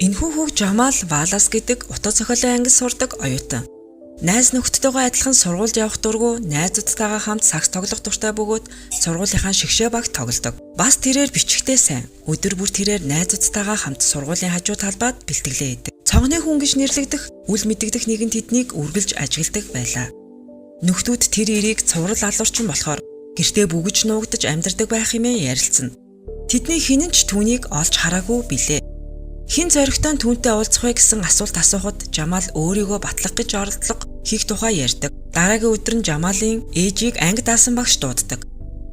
Энэхүү хүүг Жамал Валас гэдэг утга зохиолын ангид сурдаг оюутан. Найз нөхдөдтэйгээ адилхан сургуульд явах дургүй найзуудтайгаа хамт сакс тоглох дуртай бөгөөд сургуулийнхаа шигшээ багт тоглодог. Бас тэрээр бичгтээ сайн. Өдөр бүр тэрээр найзуудтайгаа хамт сургуулийн хажуу талбайд бэлтгэлээ хийдэг. Цонхны хүн гэж нэрлэгдэх, үл мэдэгдэх нэгэн тэднийг үргэлж ажигладаг байлаа. Нөхдүүд тэр эрийг цуврал алуурчин болохоор гэртээ бүгэж нуугдаж амьдардаг байх юмээ ярилцсан. Тэдний хинэн ч түүнийг олж хараагүй билээ. Хин зоригтой түүнтэй уулзах вэ гэсэн асуулт асуухад Жамал өөрийгөө батлах гэж оролдлого хийх тухай ярьдаг. Дараагийн өдөр нь Жамалын ээжийг анги даасан багш дууддаг.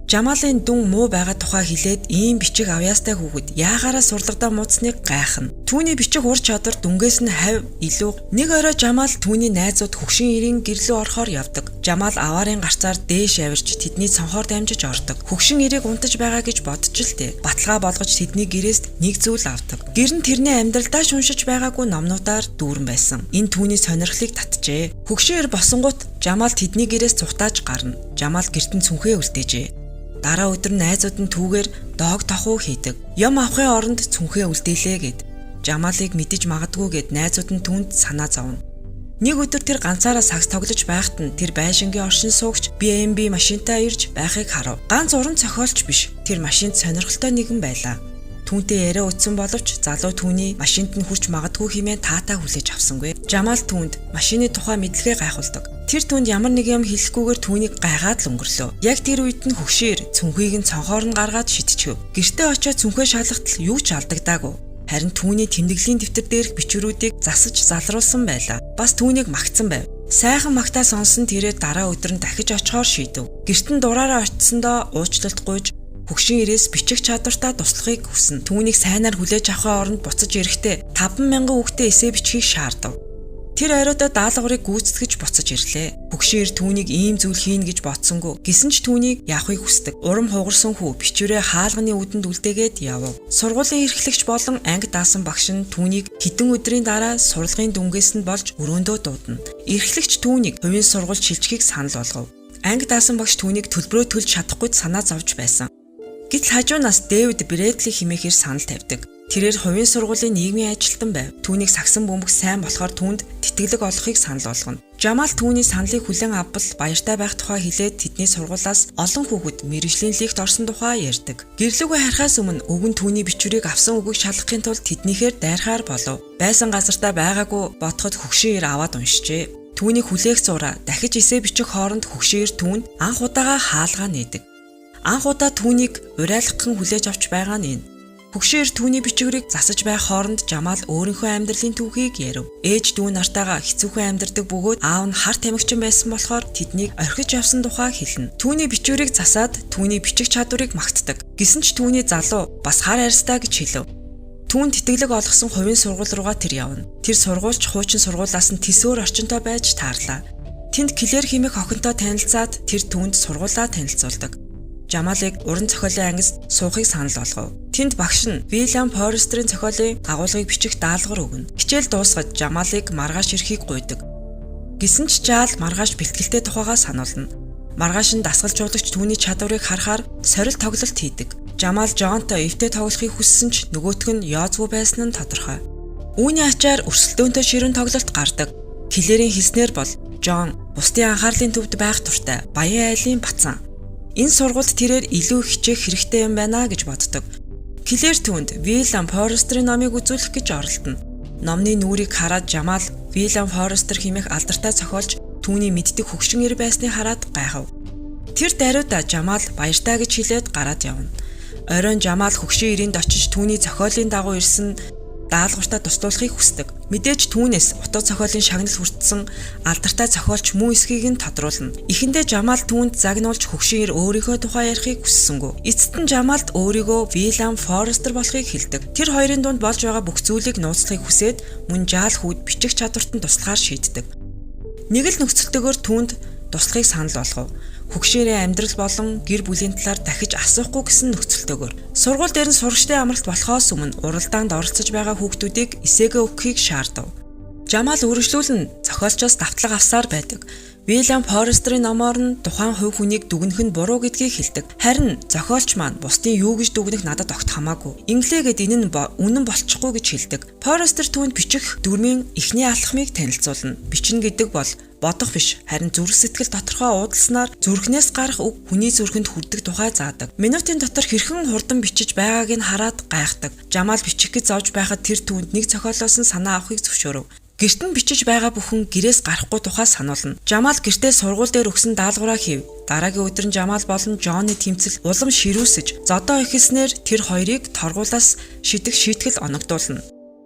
Жамалын дүн муу байгаа тухай хэлээд ийм бичиг авьяастай хүүхэд яагаараа сурлагадаа муудсныг гайхна. Түүний бичих ур чадвар дүнгээс нь хавь илүү. Нэг орой Жамал түүний найзууд хөгшин эрийн гэрлүү орохоор явдаг. Жамал аваарын гарцаар дээш авирч тэдний цонхоор дамжиж ордог. Хөгшин эрийг унтаж байгаа гэж бодож л дээ. Баталгаа болгож тэдний гэрээст нэг зүйл авдаг. Гэр нь тэрний амьдралдаа шуншиж байгаагүй номнуудаар дүүрэн байсан. Энэ түүний сонирхлыг татжээ. Хөгшин эр босонгууд Жамал тэдний гэрээс цухтааж гарна. Жамал гэртэн цүнхээ үлдээжээ. Дараа өдөр найзууд нь түүгээр доог тохуу хийдэг. Юм авахын оронд цүнхээ үлдээлээ гэд. Жамалыг мэдэж магадгүй гэд найзууд нь түүнд санаа зовно. Нэг өдөр тэр ганцаараа сакс тоглож байхад нь тэр байшингийн оршин суугч BMW машинтай ирж байхыг харав. Ганц уран зохиолч биш. Тэр машинд сонирхолтой нэгэн байлаа. Түүнтэй яриа утсан боловч залуу түүний машинд нь хүрч магадгүй хэмээн таатаа хүлээж авсангүй. Жамал түүнд машины тухай мэдлэгээ гайхуулдаг. Тэр түүнд ямар нэг юм хэлэхгүйгээр түүнийг гайгаад л өнгөрлөө. Яг тэр үед нь хөгшөөр цүнхийг нь цонхоор нь гаргаад шидчихв. Гэртээ очиод цүнхээ шалгатал юу ч алдагдаагүй. Харин түүний тэмдэглэлийн дэвтэр дээрх бичвэрүүдийг засаж залруулсан байлаа. Бас түүнийг магтсан байв. Сайхан магтаа сонсон тэрээр дараа өдөр нь дахиж очихоор шийдэв. Гэртэн дураараа очисондоо уучлалт гуйж хөгшин ирээс бичих чадвартаа туслахыг хүснэ. Түүнийг сайнаар хүлээж авахын оронд буцаж ирэхдээ 5,000 үгтэй эсээ бичгийг шаардав. Тэр оройдоо даалгаврыг гүйцэтгэж буцаж ирлээ. Хөгшин ир түүнийг ийм зүйл хийн гэж бодсонгүй. Гэсэн ч түүнийг яахыг хүсдэг. Урам хугарсан хүү бичвэрээ хаалганы үдэнд үлдээгээд явв. Сургуулийн эрхлэгч болон анги даасан багш нь түүнийг хэдэн өдрийн дараа сурлагын дүнгээс нь болж өрөөндөө дуудана. Эрхлэгч түүнийг хувийн сургууль шилжихийг санал болгов. Анги даасан багш түүнийг төлбөрөө төлж чадахгүй санаа зовж байсан. Гэтэл хажуунаас Дэвид Брэдли хэмээхээр санал тавьдаг. Тэрээр хувийн сургуулийн нийгмийн ажилтан байв. Түүнийг сагсан бөмбөг сайн болохоор түүнд тэтгэлэг олохыг санал болгоно. Жамал түүний саналыг хүлээн авбал баяртай байх тухай хэлээд тэдний сургуулиас олон хүүхэд мэргэжлийн лигт орсон тухай ярьдаг. Гэрлүүгээ харахаас өмнө өг нь түүний бичвэрийг авсан үгийг шалгахын тулд тэднийхээр дайрахаар болов. Байсан газартаа байгаагүй бодоход хөгшин ир аваад уншжээ. Түүнийг хүлээх зураа дахиж эсээ бичих хооронд хөгшин ир түүнд анх удаага хаалгаа нээдэг. Анх удаа түүнийг урайлахын хүлээж авч байгаа нь энэ. Хөгшин ир түүний бичвэрийг засаж байх хооронд Жамал өөрийнхөө амьдралын түүхийг ярив. Ээж дүү нартайгаа хэцүүхэн амьдардаг бөгөөд аав нь хар тамхичин байсан болохоор тэднийг орхиж явсан тухай хэлнэ. Түүний бичвэрийг засаад түүний бичих чадварыг магтдаг. Гэсэн ч түүний залуу бас хар арьстай гэж хэлв. Түүнд тэтгэлэг олгосон хувийн сургууль руугаа тэр явна. Тэр сургуульч хуучин сургуулиас нь тэсөөр орчинтой байж таарлаа. Тэнд Клэр хэмээх охинтой танилцаад тэр түүнд сургуулаа танилцуулдаг. Жамалыг уран зохиолын ангид суухыг санал болгов. Тэнд багш нь Вильям Форестерийн зохиолын агуулгыг бичих даалгавар өгнө. Хичээл дуусгаад Жамалыг маргааш ирэхийг гуйдаг. Гэсэн ч жаал маргааш бэлтгэлтэй тухайгаа сануулна. Маргааш нь дасгалжуулагч түүний чадварыг харахаар сорил тоглолт хийдэг. Жамал Жонтой эвтэй тоглохыг хүссэн ч нөгөөх нь яоцгүй байсан нь тодорхой. Үүний ачаар өрсөлдөөнтэй ширүүн тоглолт гардаг. Клэрийн хэлснээр бол Жон бусдын анхаарлын төвд байх туртай баян айлын бацаан. Энэ сургуульд тэрээр илүү хичээх хэрэгтэй юм байна гэж боддог. Клэр түүнд Вильям Форестерийн номыг үзүүлэх гэж оролдоно. Номны нүрийг хараад Жамал Вильям Форестер хэмээх алдартай зохиолч түүний мэддэг хөгшин ир байсныг хараад гайхав. Тэр даруйда Жамал баяртай гэж хэлээд гараад явна. Оройн Жамал хөгшин иринд очиж түүний зохиолын дагуу ирсэн даалгавартаа туслуулахыг хүсдэг. Мэдээж түүнээс утга зохиолын шагнал хүртсэн алдартай зохиолч мөн эсхийг нь тодруулна. Эхэндээ Жамал түүнд загнуулж хөгшин ир өөрийнхөө тухай ярихыг хүссэнгүй. Эцэст нь Жамалд өөрийгөө Вильям Форестер болохыг хэлдэг. Тэр хоёрын дунд болж байгаа бүх зүйлийг нууцлахыг хүсээд мөн жаал хүүд бичих чадварт нь туслахаар шийддэг. Нэг л нөхцөлтэйгээр түүнд туслахыг санал болгов. Хөгшөөрийн амьдрал болон гэр бүлийн талаар дахиж асуухгүй гэсэн нөхцөлтэйгээр сургууль дээр нь сурагчдын амралт болохоос өмнө уралдаанд оролцож байгаа хүүхдүүдийг эсээгээ өгөхийг шаардав. Жамал үргэлжлүүлэн зохиолчоос давтлага авсаар байдаг. Вильям Форестерийн номоор нь тухайн хувь хүнийг дүгнэх нь буруу гэдгийг хэлдэг. Харин зохиолч маань бусдын юу гэж дүгнэх надад огт хамаагүй. Инглигээд энэ нь үнэн болчихгүй гэж хэлдэг. Форестер түүнд бичих дүрмийн эхний алхмыг танилцуулна. Бичнэ гэдэг бол бодох биш, харин зүрх сэтгэл доторхоо уудалснаар зүрхнээс гарах үг хүний зүрхэнд хүрдэг тухай заадаг. Минутын дотор хэрхэн хурдан бичиж байгааг нь хараад гайхдаг. Жамал бичих гэж зовж байхад тэр түүнд нэг зохиолоос нь санаа авахыг зөвшөөрөв. Гэрт нь бичиж байгаа бүхэн гэрээс гарахгүй тухай сануулна. Жамал гэртээ сургууль дээр өгсөн даалгавраа хийв. Дараагийн өдөр нь Жамал болон Жонны тэмцэл улам ширүүсэж, зодоо ихэлснээр тэр хоёрыг торгуулаас шийтгэл оногдуулна.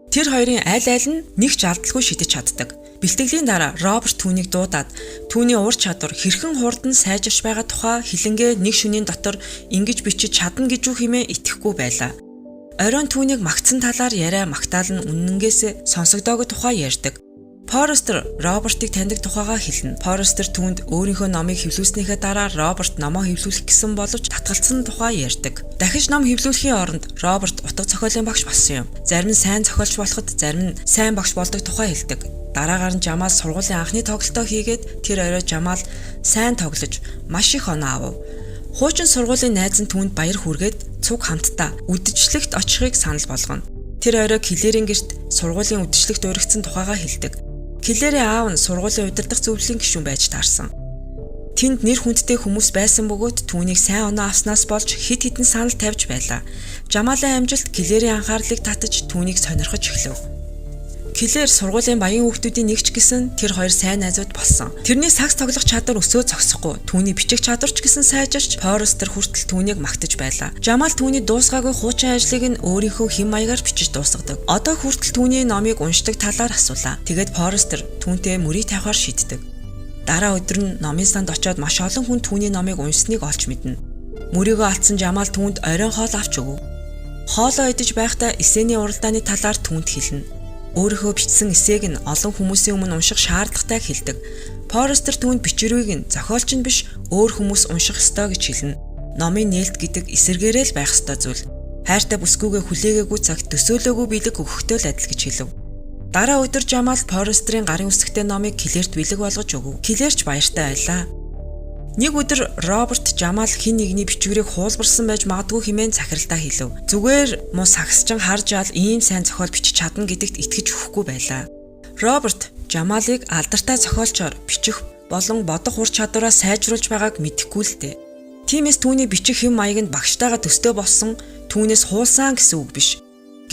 Тэр хоёрын аль нь нэг ч алдалгүй шидэж чаддаг. Бэлтгэлийн дараа Роберт түүнийг дуудаад түүний ур чадвар хэрхэн хурдан сайжирч байгаа тухай хилэнгээ нэг шөнийн дотор ингэж бичиж чадна гэж юу хэмээн итгэхгүй байлаа. Оройн түүнийг магтсан талаар яриа магтаал нь үнэнгээсээ сонсогдоогүй тухай ярьдаг. Форестер Робертыг таньдаг тухайгаа хэлнэ. Форестер түүнд өөрийнхөө номыг хэвлүүлснийхээ дараа Роберт номоо хэвлүүлэх гэсэн боловч татгалцсан тухай ярьдаг. Дахиж ном хэвлүүлэхийн оронд Роберт утга зохиолын багш болсон юм. Зарим нь сайн зохиолч болоход, зарим нь сайн багш болдог тухай хэлдэг. Дараагаар нь Жамал сургуулийн анхны тоглолтоо хийгээд тэр орой Жамал сайн тоглож маш их оноо авав. Хуучин сургуулийн найз нь түүнд баяр хүргээд цуг хамтдаа үдшилтэд очихыг санал болгоно. Тэр орой Клэрийн гэрт сургуулийн үдшилтэд уригдсан тухайгаа хэлдэг. Клэрийн аав нь сургуулийн удирдах зөвлөлийн гишүүн байж таарсан. Тэнд нэр хүндтэй хүмүүс байсан бөгөөд түүнийг сайн оноо авснаас болж хэд хэдэн санал тавьж байлаа. Жамалын амжилт Клэрийн анхаарлыг татаж түүнийг сонирхож эхлэв. Клэр сургуулийн баян хүүхдүүдийн нэгч гэсэн тэр хоёр сайн найзууд болсон. Тэрний сакс тоглох чадвар өсөө зогсохгүй. Түүний бичих чадварч гэсэн сайжирч Форестер хүртэл түүнийг магтаж байлаа. Жамал түүний дуусгаагүй хуучин ажлыг нь өөрийнхөө хэм маягаар бичиж дуусгадаг. Одоо хүртэл түүний номыг уншдаг талаар асуулаа. Тэгээд Форестер түүнтэй мөрийг тавихаар шийддэг. Дараа өдөр нь номын санд очиод маш олон хүн түүний номыг уншсныг олж мэднэ. Мөрийгөө алдсан Жамал түүнд оройн хоол авч өгөв. Хоолоо идэж байхдаа эсэний уралдааны талаар түүнд хэлнэ. Өөрийнхөө бичсэн эсээг нь олон хүмүүсийн өмнө унших шаардлагатай хэлдэг. Форестер түүнд бичвэрийг нь зохиолч нь биш өөр хүмүүс унших ёстой гэж хэлнэ. Номын нээлт гэдэг эсэргээрээ л байх ёстой зүйл. Хайртай бүсгүйгээ хүлээгээгүй цагт төсөөлөөгүй бэлэг өгөхдөө л адил гэж хэлв. Дараа өдөр Жамал Форестерийн гарын үсгтэй номыг Клэрт бэлэг болгож өгөв. Клэрч баяртай байлаа. Нэг өдөр Роберт Жамал хин нэгний бичвэрийг хуулбарсан байж магадгүй хэмээн захиралдаа хэлв. Зүгээр муу сагсчин харж аал ийм сайн зохиол бичиж чадна гэдэгт итгэж өгөхгүй байлаа. Роберт Жамалыг алдартай зохиолчоор бичих болон бодох ур чадвараа сайжруулж байгааг мэдэхгүй л дээ. Тиймээс түүний бичих хэм маяг нь багштайгаа төстэй болсон, түүнээс хуулсан гэсэн үг биш.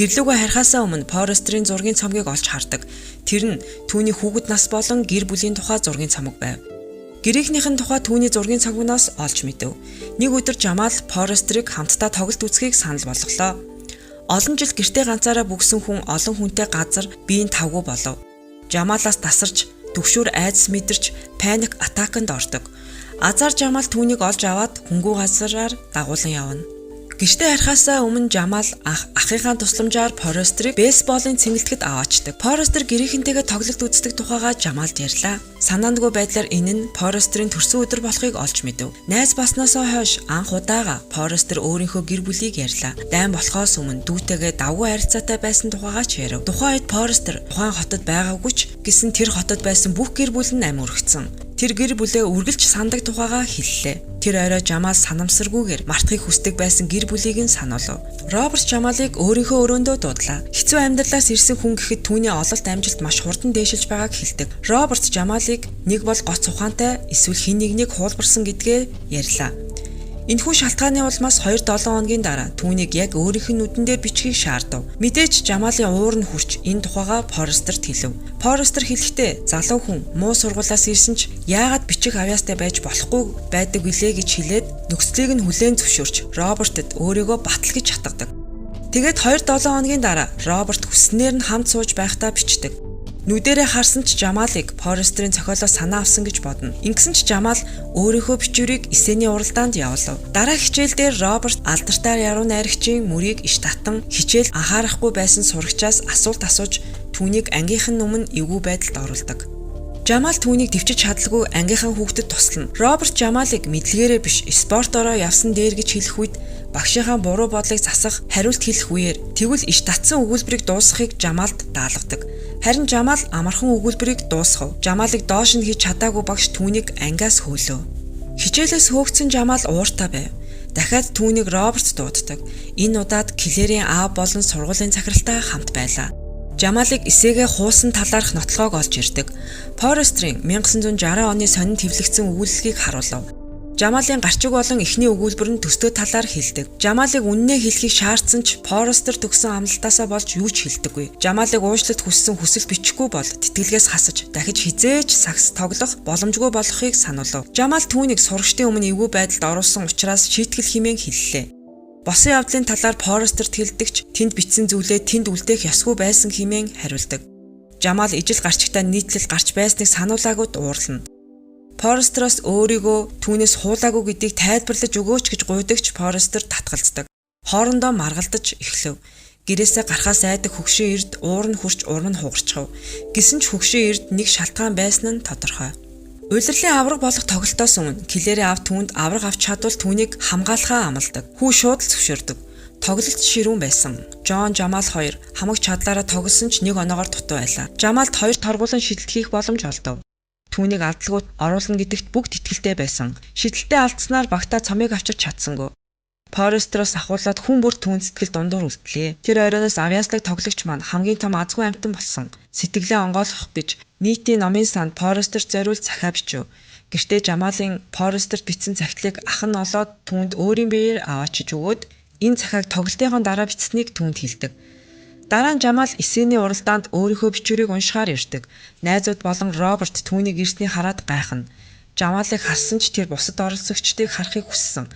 Гэрлүүгөө харихаасаа өмнө Форестерийн зургийн цомгийг олж хардаг. Тэр нь түүний хүүхэд нас болон гэр бүлийн тухай зургийн цомог байв. Гэрийнхнийхэн тухай түүний зургийн цомгноос олж мэдэв. Нэг өдөр Жамал Форестерийг хамтдаа тоглолт үзхийг санал болголоо. Олон жил гэртээ ганцаараа бүгсэн хүн олон хүнтэй газар биеийн тавгүй болов. Жамалаас тасарч, төгшүүр айдас мэдэрч, паник атаканд ордог. Азар Жамал түүнийг олж аваад хөнгүү газараар дагуулan явна. Гэртээ харихаасаа өмнө Жамал ахыхаа тусламжаар Форестерийг бейсболын цэнгэлдэхэд аваачдаг. Форестер гэрийнхэнтэйгээ тоглолт үздэг тухайгаа Жамалд ярьлаа. Санаандгүй байдлаар энэ нь Форестерийн төрсөн өдөр болохыг олж мэдэв. Найз баснаасаа хойш анх удаага Форестер өөрийнхөө гэр бүлийг ярьлаа. Дайн болохоос өмнө дүүтэйгээ давгүй харьцаатай байсан тухайгаа ч ярив. Тухайн үед Форестер тухайн хотод байгаагүй ч гэсэн тэр хотод байсан бүх гэр бүл нь амь өргөцсөн. Тэр гэр бүлээ үргэлж сандаг тухайгаа хэллээ. Тэр орой Жамал санамсаргүйгээр мартахыг хүсдэг байсан гэр бүлийг нь сануулв. Роберт Жамалыг өөрийнхөө өрөөндөө дуудлаа. Хэцүү амьдралаас ирсэн хүн гэхэд түүний ололт амжилт маш хурдан дээшилж байгааг хэлдэг. Роберт Жамалыг нэг бол гоц ухаантай, эсвэл хин нэгнийг хуулбарсан гэдгээ ярьлаа. Энэхүү шалтгааны улмаас 2-7 хоногийн дараа түүнийг яг өөрийнх нь нүдэн дээр бичгийг шаардав. Мэдээж Жамалын уур нь хүрч энэ тухайгаа Форестерт хэлв. Форестер хэлэхдээ залуу хүн муу сургуулиас ирсэн ч яагаад бичих авьяастай байж болохгүй байдаг билээ гэж хэлээд нөхцөлийг нь хүлээн зөвшөөрч Робертэд өөрийгөө батал гэж хатгадаг. Тэгээд 2-7 хоногийн дараа Роберт хүснээр нь хамт сууж байхдаа бичдэг. Нүдэрээ харсан ч Жамалыг Форестерийн цохиолоос санаа авсан гэж бодно. Ингэсэн ч Жамал өөрийнхөө бичвэрийг эсэний уралдаанд явуулав. Дараа хичээл дээр Роберт алдартай яруу найрагчийн мөрийг иш татан хичээл анхаарахгүй байсан сурагчаас асуулт асууж түүнийг ангийнхан өмнө эвгүй байдалд оруулдаг. Жамал түүнийг дэвчиж чадалгүй ангийнхан хүүхдэд туслана. Роберт Жамалыг мэдлэгээрээ биш спортороо явсан дээр гэж хэлэх үед багшийнхаа буруу бодлыг засах, хариулт хэлэх үеэр тэгвэл иш татсан өгүүлбэрийг дуусгахыг Жамалд даалгадаг. Харин Жамал амархан өгүүлбэрийг дуусгав. Жамалыг доош нь хийж чадаагүй багш түүнийг ангиас хөөлөв. Хичээлээс хөөгцсөн Жамал ууртай байв. Дахиад түүнийг Роберт дууддаг. Энэ удаад Клэрийн аав болон сургуулийн захиралтай хамт байлаа. Жамалыг эсээгээ хуусан талаарх нотлогоог олж ирдэг. Форестрийн 1960 оны сонин твлэгдсэн өгүүлэлгийг харуулв. Жамалын гарчиг болон эхний өгүүлбэр нь төстэй талаар хэлдэг. Жамалыг үннээ хэлхийг шаардсан ч Форестер төгсөн амлалтаасаа болж юу ч хэлдэггүй. Жамалыг уучлалт хүссэн хүсэл бичихгүй бол тэтгэлгээс хасаж дахиж хизээч сагс тоглох боломжгүй болохыг сануулв. Жамал түүнийг сурагчдын өмнө эвгүй байдалд оруулсан учраас шийтгэл хэмээн хэллээ. Босон явдлын талаар Форестерт хэлдэгч тэнд бичсэн зүйлээ тэнд үлдээх ёсгүй байсан хэмээн хариулдаг. Жамал ижил гарчигтай нийтлэл гарч байсныг сануулаагүй уурлана. Форестероос өөрийгөө түүнээс хуулаагүй гэдгийг тайлбарлаж өгөөч гэж гуйдагч Форестер татгалздаг. Хоорондоо маргалдаж эхлэв. Гэрээсээ гарахаас айдаг хөгшин эрд уур нь хурч урам нь хугарчхав. Гэсэн ч хөгшин эрд нэг шалтгаан байсан нь тодорхой. Улирлын авраг болох тоглолтоос өмнө Клэрийн аав түүнд авраг авч чадвал түүнийг хамгаалахаа амладаг. Хүү шууд л зөвшөөрдөг. Тоглолт ширүүн байсан. Жон Жамал хоёр хамаг чадлаараа тоглосон ч нэг оноогоор дутуу байлаа. Жамалд хоёр торгуулан шидэлт хийх боломж олдов. Түүнийг алдлагууд оруулна гэдэгт бүгд итгэлтэй байсан. Шидэлтээ алдснаар багтаа цомыг авчирч чадсангүй. Форестероос ахуулаад хүн бүр түүн сэтгэл дундуур үлдлээ. Тэр оройноос авиаслаг тоглогч маань хамгийн том азгүй амьтан болсон. Сэтгэлээ онгойлгох гэж нийтийн номын санд Форестер зориулж захаа бичв. Гэртээ Жамалын Форестерт бичсэн захидлыг ах нь олоод түүнд өөрийн биеэр аваачиж өгөөд энэ захааг тоглолтынхон дараа бичсэнийг түүнд хэлдэг. Дараа нь Жамал эсээний уралдаанд өөрийнхөө бичвэрийг уншихаар ирдэг. Найзууд болон Роберт түүнийг ирснийг хараад гайхна. Жамалыг харсан ч тэр бусад оролцогчдыг харахыг хүссэн.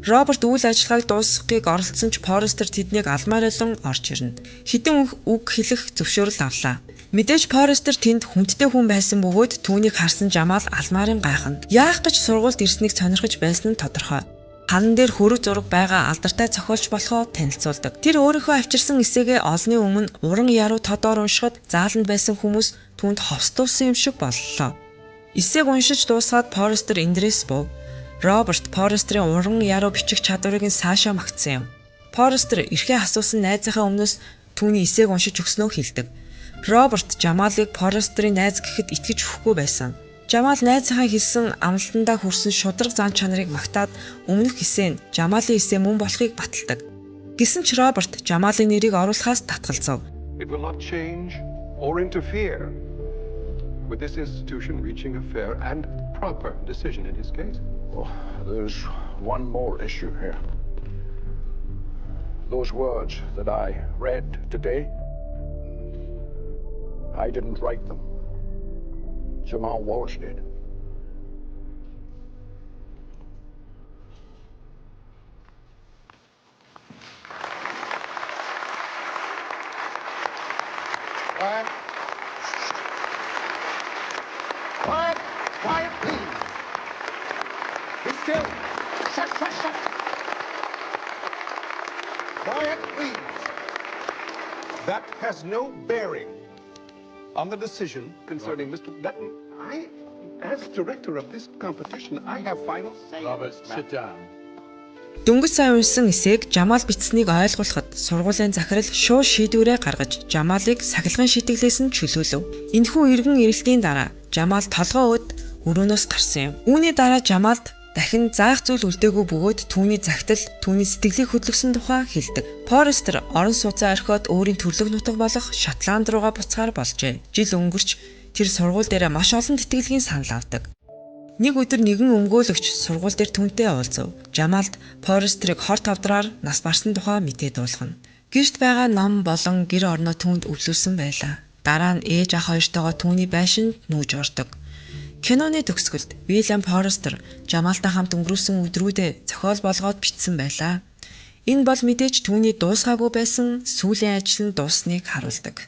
Роберт үйл ажиллагааг дуусгахыг оролдсон ч Форестер тэднийг алмаар олон орж ирнэ. Хэдэн үг хэлэх зөвшөөрөл авлаа. Мэдээж Форестер тэнд хүндтэй хүн байсан бөгөөд түүнийг харсан Жамал алмарын гайхна. Яах гэж сургуульд ирснийг сонирхож байсан нь тодорхой. Ханан дээр хөрөг зураг байгаа алдартай зохиолч болохоо танилцуулдаг. Тэр өөрийнхөө авчирсан эсээгээ олонний өмнө уран яруу тодоор уншихад зааланд байсан хүмүүс түүнд ховстуулсан юм шиг боллоо. Эсээг уншиж дуусгаад Форестер эндрээс був. Роберт Форестерийн уран яруу бичих чадварыг нь цаашаа магтсан юм. Форестер эрхээ асуусан найзынхаа өмнөөс түүний эсээг уншиж өгснөө хэлдэг. Роберт Жамалыг Форестерийн найз гэхэд итгэж өгөхгүй байсан. Жамал найзынхаа хэлсэн амлалтандаа хүрсэн шудраг зан чанарыг магтаад өмнөх эсээ нь Жамалын эсээ мөн болохыг баталдаг. Гэсэн ч Роберт Жамалын нэрийг оруулахаас татгалзав. It will not change or interfere with this institution reaching a fair and proper decision in his case. Oh, there's one more issue here. Those words that I read today, I didn't write them. Jamal Walsh did. Quiet. Quiet. Quiet, please. Be still. Shut. Quiet, please. That has no bearing on the decision concerning Mr. Dutton. As director of this competition, I have final say. Robert, sit down. Дөнгөж сайн уншсан эсээг Жамал бичсэнийг ойлгуулахад сургуулийн захирал шууд шийдвэрээ гаргаж Жамалыг сахилгын шийтгэлээс нь чөлөөлөв. Энэхүү эргэн ирэлтийн дараа Жамал толгоо өд өрөөнөөс гарсан юм. Үүний дараа Жамалд дахин заах зүйл үлдээгүй бөгөөд түүний загтал түүний сэтгэлийг хөдлөсөн тухай хэлдэг. Форестер орон сууцаа орхиод өөрийн төрлөг нутаг болох Шотланд руугаа буцахаар болжээ. Жил өнгөрч тэр сургууль дээр маш олон тэтгэлгийн санал авдаг. Нэг өдөр нэгэн өмгөөлөгч сургууль дээр түүнтэй уулзав. Жамалд Форестерийг хор тавдраар нас барсан тухай мэдээ дуулгана. Гэрт байгаа ном болон гэр орноо түүнд өвлүүлсэн байлаа. Дараа нь ээж ах хоёртойгоо түүний байшинд нүүж ордог. Киноны төгсгөлд Вильям Форестер Жамалтай хамт өнгөрүүлсэн өдрүүдэд зохиол болгоод бичсэн байлаа. Энэ бол мэдээж түүний дуусгаагүй байсан сүүлийн ажил нь дуусныг харуулдаг.